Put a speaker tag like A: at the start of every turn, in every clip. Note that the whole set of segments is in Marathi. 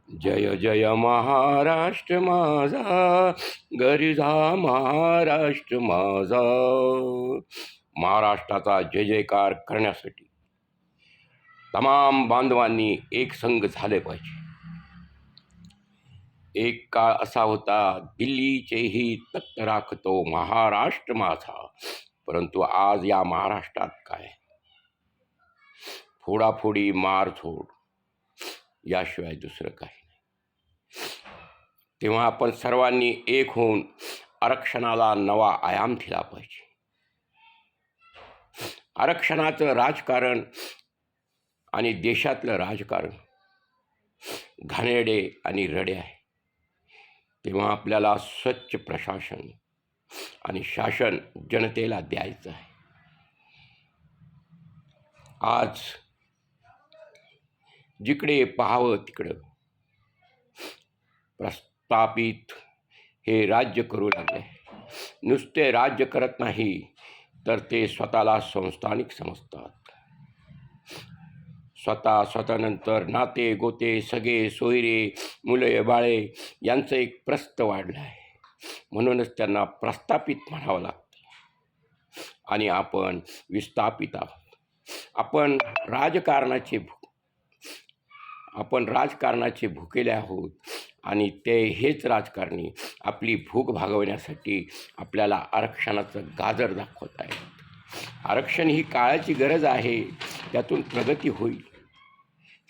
A: जय जय महाराष्ट्र माझा, गरिजा महाराष्ट्र माझा. महाराष्ट्राचा जय जयकार करण्यासाठी तमाम बांधवांनी एक संघ झाले पाहिजे. एक काळ असा होता, दिल्लीचेही तख्त राखतो महाराष्ट्र माझा. परंतु आज या महाराष्ट्रात काय, फोडाफोडी, मारझोड याशिवाय दुसरं काही नाही. तेव्हा आपण सर्वांनी एक होऊन आरक्षणाला नवा आयाम दिला पाहिजे. आरक्षणाचं राजकारण आणि देशातलं राजकारण घाणेरडे आणि रडे आहे. तेव्हा आपल्याला स्वच्छ प्रशासन आणि शासन जनतेला द्यायचं आहे. आज जिकडे पाहावं तिकडं प्रस्थापित हे राज्य करू लागले. नुसते राज्य करत नाही तर ते स्वतःला संस्थानिक समजतात. स्वतःनंतर नाते गोते, सगळे सोयरे, मुले बाळे यांचं एक प्रस्थ वाढलं आहे. म्हणूनच त्यांना प्रस्थापित म्हणावं लागतं. आणि आपण विस्थापित आहोत. आपण राजकारणाचे भुकेले आहोत. आणि हेच राजकारणी आपली भूक भागवण्यासाठी आपल्याला आरक्षणाचं गाजर दाखवत आहेत. आरक्षण ही काळाची गरज आहे, त्यातून प्रगती होईल.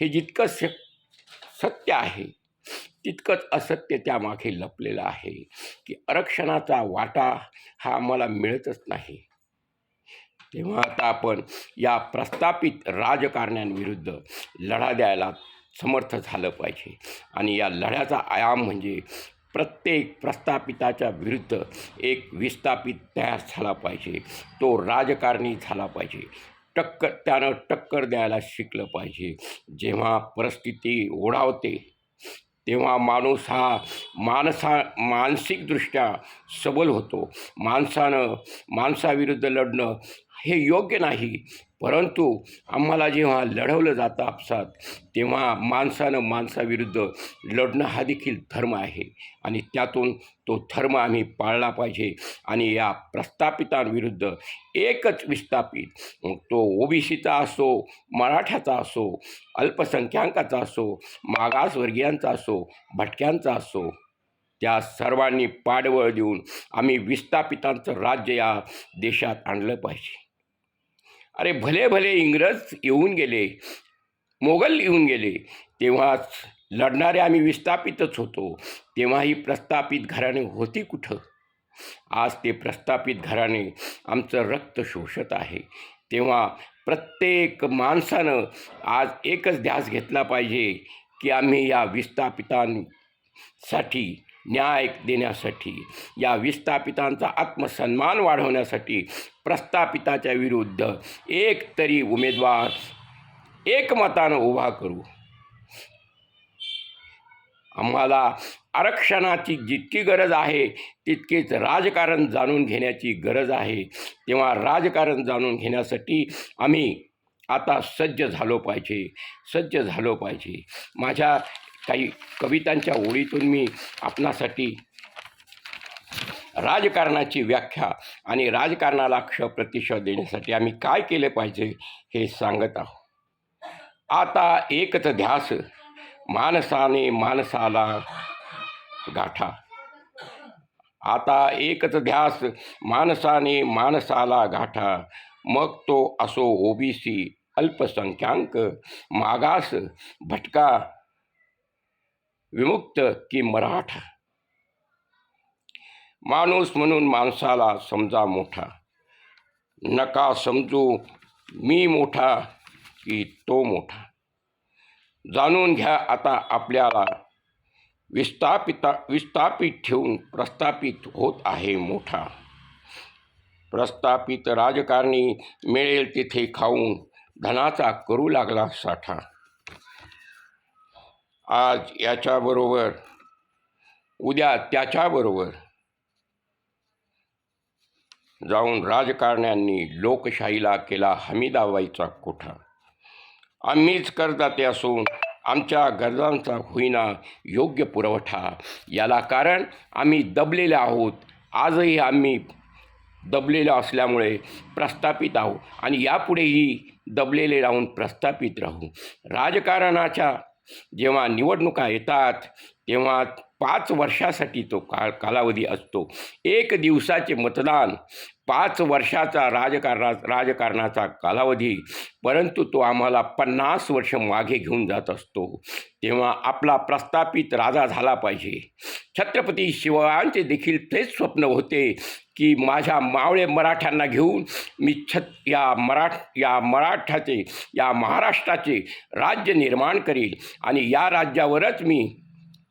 A: हे जितकं सत्य आहे तितकंच असत्य त्यामागे लपलेलं आहे की आरक्षणाचा वाटा हा आम्हाला मिळतच नाही. तेव्हा आता आपण या प्रस्थापित राजकारण्यांविरुद्ध लढा द्यायला समर्थ झालं पाहिजे. आणि या लढ्याचा आयाम म्हणजे प्रत्येक प्रस्थापिताच्या विरुद्ध एक विस्थापित तयार झाला पाहिजे. तो राजकारणी झाला पाहिजे. त्यानं टक्कर द्यायला शिकलं पाहिजे. जेव्हा परिस्थिती ओढावते तेव्हा माणूस हा मानसिकदृष्ट्या सबल होतो. माणसाविरुद्ध लढणं हे योग्य नाही. परंतु आम्हाला जेव्हा लढवलं जातं आपसात, तेव्हा माणसाविरुद्ध लढणं हा देखील धर्म आहे. आणि त्यातून तो धर्म आम्ही पाळला पाहिजे. आणि या प्रस्थापितांविरुद्ध एकच विस्थापित, मग तो ओबीसीचा असो, मराठ्याचा असो, अल्पसंख्याकाचा असो, मागासवर्गीयांचा असो, भटक्यांचा असो, त्या सर्वांनी पाठबळ देऊन आम्ही विस्थापितांचं राज्य या देशात आणलं पाहिजे. अरे भले भले इंग्रज येऊन गेले, मोगल येऊन गेले, तेव्हाच लढणारे आम्ही विस्थापितच होतो. तेव्हा ही प्रस्थापित घराणे होती कुठं? आज ते प्रस्थापित घराणे आमचं रक्त शोषत आहे. तेव्हा प्रत्येक माणसानं आज एकच ध्यास घेतला पाहिजे की आम्ही या विस्थापितांसाठी न्याय देण्यासाठी, या विस्थापितांचा आत्मसन्मान वाढवण्यासाठी प्रस्थापिताच्या विरुद्ध एक तरी उमेदवार एकमतानं उभा करू. आम्हाला आरक्षणाची जितकी गरज आहे तितकेच राजकारण जाणून घेण्याची गरज आहे. तेव्हा राजकारण जाणून घेण्यासाठी आम्ही आता सज्ज झालो पाहिजे. माझ्या काही कवितांच्या ओळीतून मी आपणासाठी राजकारणाची व्याख्या आणि राजकारणाला प्रतिशत देण्यासाठी आम्ही काय केले पाहिजे हे सांगत आहोत. आता एकच ध्यास माणसाने माणसाला गाठा. आता एकच ध्यास माणसाने माणसाला गाठा. मग तो असो ओबीसी, अल्पसंख्याक, मागास, भटका, विमुक्त की मराठा. माणूस म्हणून माणसाला समजा मोठा. नका समजू मी मोठा की तो मोठा. जाणून घ्या आता आपल्याला, विस्थापित ठेवून प्रस्थापित होत आहे मोठा. प्रस्थापित राजकारणी मिळेल तिथे खाऊन धनाचा करू लागला साठा. आज याच्याबरोबर उद्या त्याच्याबरोबर जाऊन राजकारण्यांनी लोकशाहीला केला हमीदाबाईचा कोठा. आम्हीच करदाते असून आमच्या गरजांचा होईना योग्य पुरवठा. याला कारण आम्ही दबलेले आहोत. आजही आम्ही दबलेलो असल्यामुळे प्रस्थापित आहोत आणि यापुढेही दबलेले राहून प्रस्थापित राहू. राजकारणाच्या जेव्हा निवडणुका येतात तेव्हा 5 वर्षासाठी तो कालावधी असतो. 1 दिवसाचे मतदान, 5 वर्षाचा राजकारणाचा कालावधी, परंतु तो आम्हाला 50 वर्ष मागे घेऊन जात असतो. तेव्हा आपला प्रस्थापित राजा झाला पाहिजे. छत्रपती शिवरायांचे देखील तेच स्वप्न होते की माझ्या मावळे मराठ्यांना घेऊन मी या महाराष्ट्राचे राज्य निर्माण करील आणि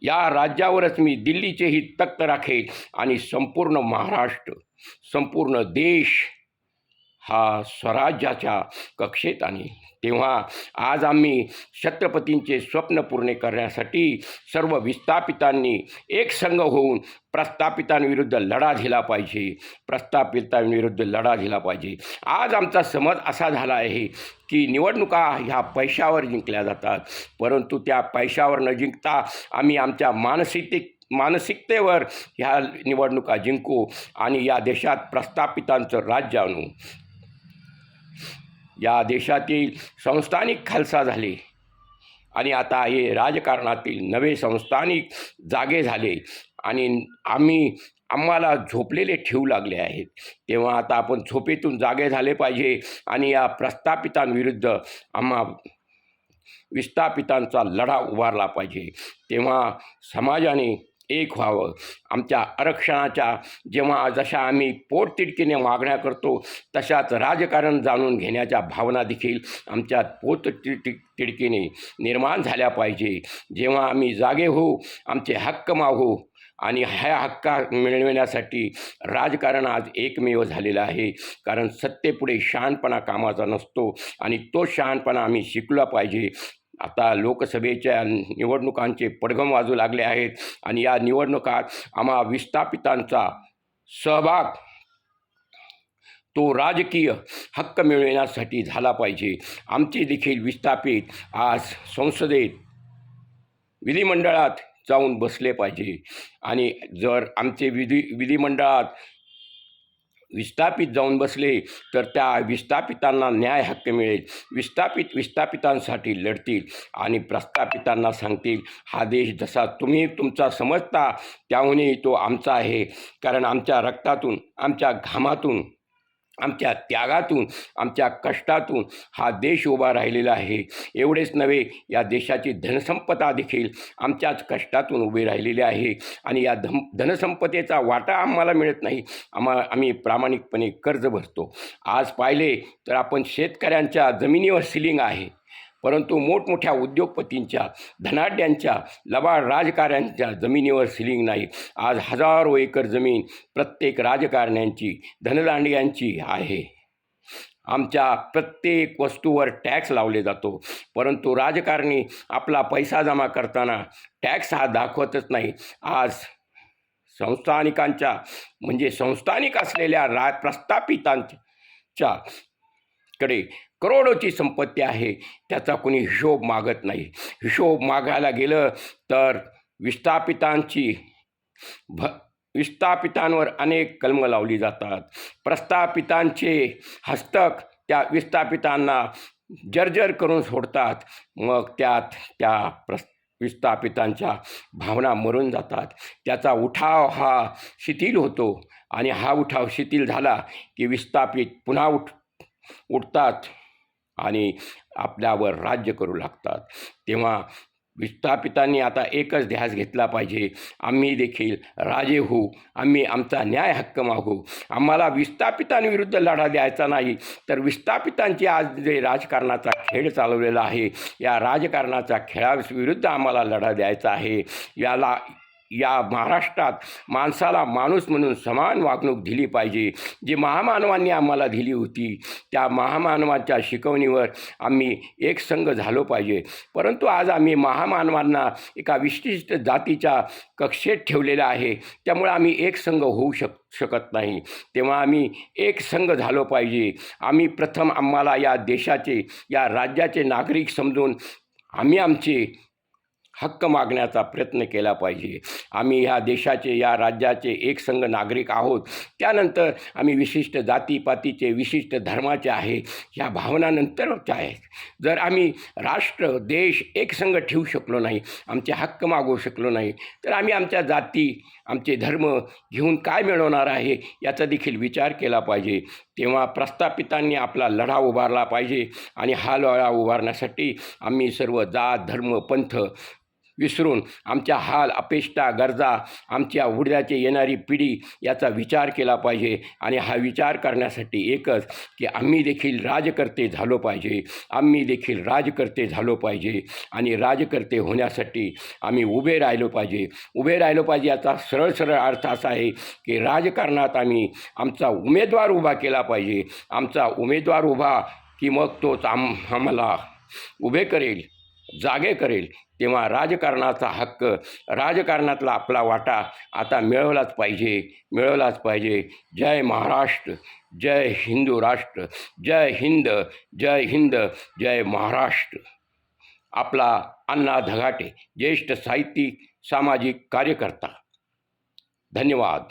A: या राज्यावरच मी दिल्लीचेही तख्त राखेल आणि संपूर्ण महाराष्ट्र, संपूर्ण देश हा स्वराज्याच्या कक्षेत आणेल. तेव्हा आज आम्ही छत्रपतींचे स्वप्न पूर्ण करण्यासाठी सर्व विस्थापितांनी एक संघ होऊन प्रस्थापितांविरुद्ध लढा दिला पाहिजे. आज आमचा समज असा झाला आहे की निवडणुका ह्या पैशावर जिंकल्या जातात, परंतु त्या पैशावर न जिंकता आम्ही आमच्या मानसिकतेवर ह्या निवडणुका जिंकू आणि या देशात प्रस्थापितांचं राज्य आणू. या देशातील संस्थानिक खालसा झाले आणि आता हे राजकारणातील नवे संस्थानिक जागे झाले आणि आम्हाला झोपलेले ठेवू लागले आहेत. तेव्हा आता आपण झोपेतून जागे झाले पाहिजे आणि या प्रस्थापितांविरुद्ध विस्थापितांचा लढा उभारला पाहिजे. तेव्हा समाजाने एक व्हावं. आमच्या आरक्षणाच्या जशा आम्ही पोटतिडकीने मागण्या करतो तशाच राजकारण जाणून घेण्याच्या भावना देखील आमच्यात पोटतिडकीने निर्माण झाल्या पाहिजे. जेव्हा आम्ही जागे होऊ, आमचे हक्क मागू आणि ह्या हक्क मिळविण्यासाठी राजकारण आज एकमेव झालेलं आहे. कारण सत्तेपुढे शहाणपणा कामाचा नसतो आणि तो शहाणपणा आम्ही शिकला पाहिजे. आता लोकसभेच्या निवडणुकांचे पडघम वाजू लागले आहेत आणि या निवडणुकात आम्हा विस्थापितांचा सहभाग तो राजकीय हक्क मिळविण्यासाठी झाला पाहिजे. आमचे देखील विस्थापित आज संसदेत, विधिमंडळात जाऊन बसले पाहिजे आणि जर आमचे विधिमंडळात विस्थापित जाऊन बसले तर त्या विस्थापितांना न्याय हक्क मिळेल. विस्थापितांसाठी लढतील आणि प्रस्थापितांना सांगतील हा देश जसा तुम्ही तुमचा समजता त्याहूनही तो आमचा आहे. कारण आमच्या रक्तातून, आमच्या घामातून, आमच्या त्यागातून, आमच्या कष्टातून हा देश उभा राहिलेला आहे. एवढेच नव्हे, या देशाची धनसंपदा देखील आमच्याच कष्टातून उभी राहिलेली आहे आणि या धनसंपदेचा वाटा आम्हाला मिळत नाही. आम्ही प्रामाणिकपणे कर्ज भरतो. आज पाहिले तर आपण शेतकऱ्यांच्या जमिनीवर सिलिंग आहे, परंतु मोठमोठ्या उद्योगपतींच्या, धनाढ्यांच्या, लबाड राजकारण्यांच्या जमिनीवर सिलिंग नाही. आज हजारो एकर जमीन प्रत्येक राजकारण्यांची, धनदांडग्यांची आहे. आमच्या प्रत्येक वस्तूवर टॅक्स लावले जातो, परंतु राजकारणी आपला पैसा जमा करताना टॅक्स हा दाखवतच नाही. आज संस्थानिक असलेल्या प्रस्थापितांच्या कडे करोडोची संपत्ती आहे, त्याचा कोणी हिशोब मागत नाही. हिशोब मागायला गेलं तर विस्थापितांवर अनेक कलमं लावली जातात. प्रस्थापितांचे हस्तक त्या विस्थापितांना जर्जर करून सोडतात. मग त्या विस्थापितांच्या भावना मरून जातात. त्याचा उठाव हा शिथिल होतो आणि हा उठाव शिथिल झाला की विस्थापित पुन्हा उठतात आणि आपल्यावर राज्य करू लागतात. तेव्हा विस्थापितांनी आता एकच ध्यास घेतला पाहिजे, आम्ही देखील राजे होऊ, आम्ही आमचा न्याय हक्क मागू. आम्हाला विस्थापितांविरुद्ध लढा द्यायचा नाही, तर विस्थापितांची आज जे राजकारणाचा खेळ चालवलेला आहे, या राजकारणाच्या खेळाविरुद्ध आम्हाला लढा द्यायचा आहे. या महाराष्ट्रात माणसाला माणूस म्हणून समान वागणूक दिली पाहिजे. जी महामानवांनी आम्हाला दिली होती, त्या महामानवाच्या शिकवणीवर आम्ही एक संघ झालो पाहिजे. परंतु आज आम्ही महामानवांना एका विशिष्ट जातीच्या कक्षेत ठेवलेलं आहे, त्यामुळे आम्ही एक संघ होऊ शकत नाही. तेव्हा आम्ही एक संघ झालो पाहिजे. आम्ही प्रथम आम्हाला या देशाचे, या राज्याचे नागरिक समजून आम्ही आमचे हक्क मागण्याचा प्रयत्न केला पाहिजे. आम्ही ह्या देशाचे, या राज्याचे एकसंघ नागरिक आहोत. त्यानंतर आम्ही विशिष्ट जातीपातीचे, विशिष्ट धर्माचे आहे, ह्या भावनानंतरच्या आहेत. जर आम्ही राष्ट्र, देश एकसंघ ठेवू शकलो नाही, आमचे हक्क मागू शकलो नाही, तर आम्ही आमच्या जाती, आमचे धर्म घेऊन काय मिळवणार आहे याचा देखील विचार केला पाहिजे. तेव्हा प्रस्थापितांनी आपला लढा उभारला पाहिजे आणि हा लढा उभारण्यासाठी आम्ही सर्व जात, धर्म, पंथ विसरून आमच्या हाल, अपेष्टा, गरजा, आमच्या उद्याची येणारी पिढी याचा विचार केला पाहिजे. आणि हा विचार करण्यासाठी एकच की आम्ही देखील राजकर्ते झालो पाहिजे, आम्ही देखील राजकर्ते झालो पाहिजे. आणि राजकर्ते होण्यासाठी आम्ही उभे राहिलो पाहिजे. उभे राहिलो पाहिजे याचा सरळ सरळ अर्थ असा आहे की राजकारणात आम्ही आमचा उमेदवार उभा केला पाहिजे. आमचा उमेदवार उभा की मग तोच आम्हाला उभे करेल, जागे करेल. तेव्हा राजकारणाचा हक्क, राजकारणातला आपला वाटा आता मिळवलाच पाहिजे, मिळवलाच पाहिजे. जय महाराष्ट्र, जय हिंदू राष्ट्र, जय हिंद, जय हिंद, जय महाराष्ट्र. आपला अण्णा धगाटे, ज्येष्ठ साहित्यिक, सामाजिक कार्यकर्ता. धन्यवाद.